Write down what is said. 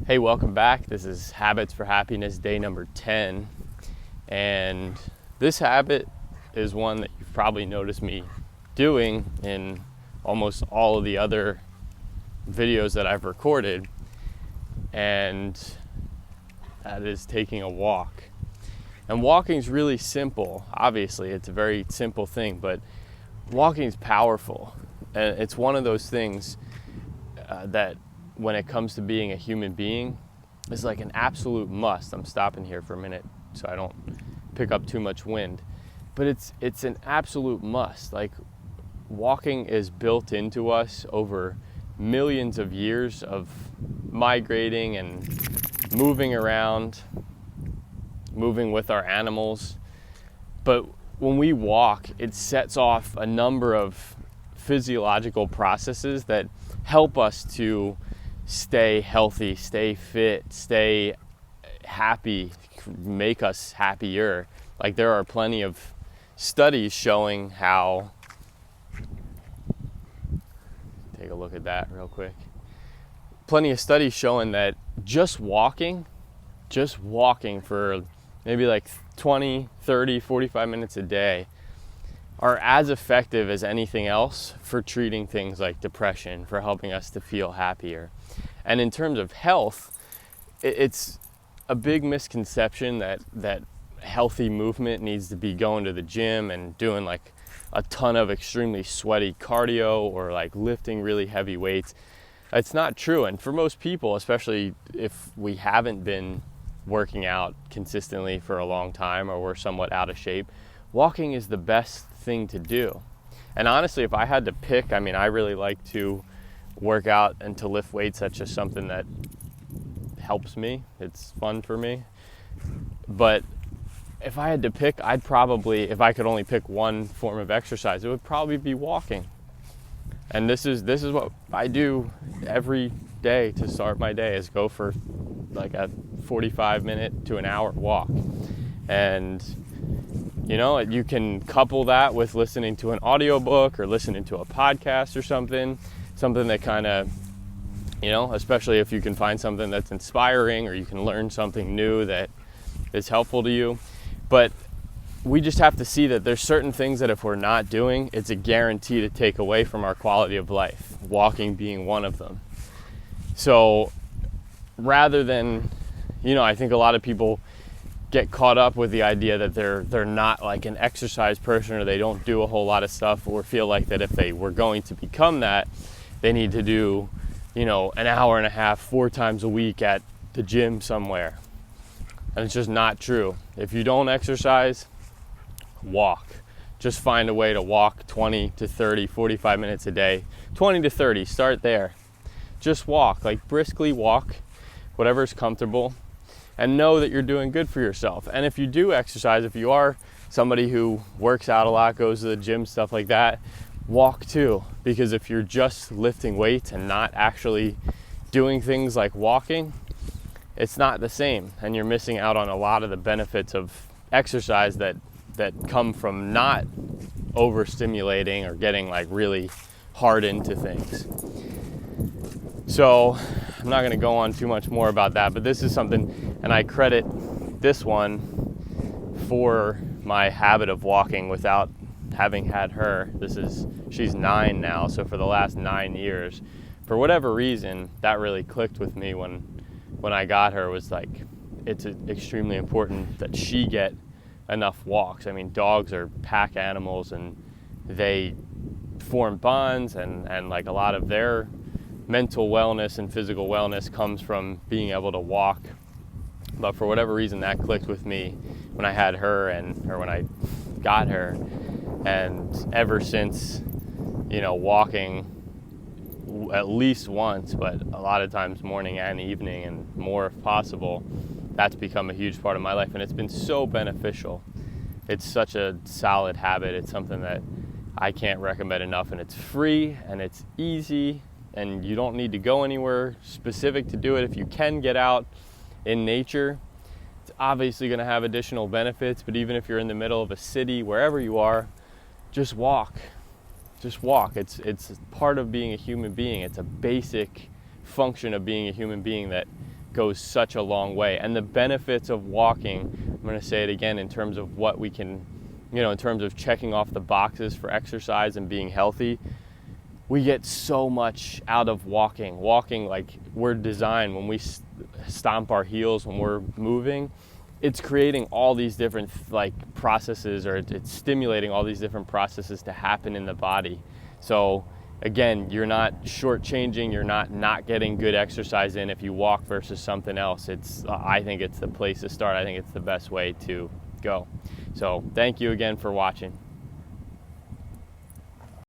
Hey, welcome back. This is Habits for Happiness, day number 10. And this habit is one that you've probably noticed me doing in almost all of the other videos that I've recorded. And that is taking a walk. And walking is really simple. Obviously, it's a very simple thing, but walking is powerful. And it's one of those things that when it comes to being a human being, it's like an absolute must. I'm stopping here for a minute so I don't pick up too much wind. But it's an absolute must. Like, walking is built into us over millions of years of migrating and moving around, moving with our animals. But when we walk, it sets off a number of physiological processes that help us to stay healthy, stay fit, stay happy, make us happier. Like, there are plenty of studies showing how, take a look at that real quick. Plenty of studies showing that just walking for maybe like 20, 30, 45 minutes a day are as effective as anything else for treating things like depression, for helping us to feel happier. And in terms of health, it's a big misconception that healthy movement needs to be going to the gym and doing like a ton of extremely sweaty cardio or like lifting really heavy weights. It's not true. And for most people, especially if we haven't been working out consistently for a long time or we're somewhat out of shape, walking is the best thing to do. And honestly, if I had to pick, I really like to work out and to lift weights. That's just something that helps me. It's fun for me. But if I had to pick, if I could only pick one form of exercise, it would probably be walking. And this is what I do every day to start my day, is go for like a 45-minute to an hour walk. And you can couple that with listening to an audiobook or listening to a podcast or something that kind of, especially if you can find something that's inspiring or you can learn something new that is helpful to you. But we just have to see that there's certain things that if we're not doing, it's a guarantee to take away from our quality of life, walking being one of them. So rather than, I think a lot of people get caught up with the idea that they're not like an exercise person, or they don't do a whole lot of stuff, or feel like that if they were going to become that, they need to do, an hour and a half, 4 times a week at the gym somewhere. And it's just not true. If you don't exercise, walk. Just find a way to walk 20 to 30, 45 minutes a day. 20 to 30, start there. Just walk, like briskly walk, whatever's comfortable. And know that you're doing good for yourself. And if you do exercise, if you are somebody who works out a lot, goes to the gym, stuff like that, walk too. Because if you're just lifting weights and not actually doing things like walking, it's not the same. And you're missing out on a lot of the benefits of exercise that come from not overstimulating or getting like really hard into things. So I'm not going to go on too much more about that, but this is something, and I credit this one for my habit of walking without having had her. She's 9 now, so for the last 9 years, for whatever reason, that really clicked with me when I got her. Was like, it's extremely important that she get enough walks. Dogs are pack animals, and they form bonds, and like a lot of their mental wellness and physical wellness comes from being able to walk. But for whatever reason, that clicked with me when I had her, or when I got her. And ever since, walking at least once, but a lot of times morning and evening, and more if possible, that's become a huge part of my life. And it's been so beneficial. It's such a solid habit. It's something that I can't recommend enough. And it's free, and it's easy, and you don't need to go anywhere specific to do it. If you can get out in nature, it's obviously going to have additional benefits. But even if you're in the middle of a city, wherever you are, just walk. It's part of being a human being. It's a basic function of being a human being that goes such a long way. And the benefits of walking, I'm going to say it again in terms of what we can, in terms of checking off the boxes for exercise and being healthy, we get so much out of walking. Walking, like we're designed, when we stomp our heels, when we're moving, it's creating all these different processes, or it's stimulating all these different processes to happen in the body. So again, you're not shortchanging, you're not getting good exercise in if you walk versus something else. I think it's the place to start. I think it's the best way to go. So thank you again for watching.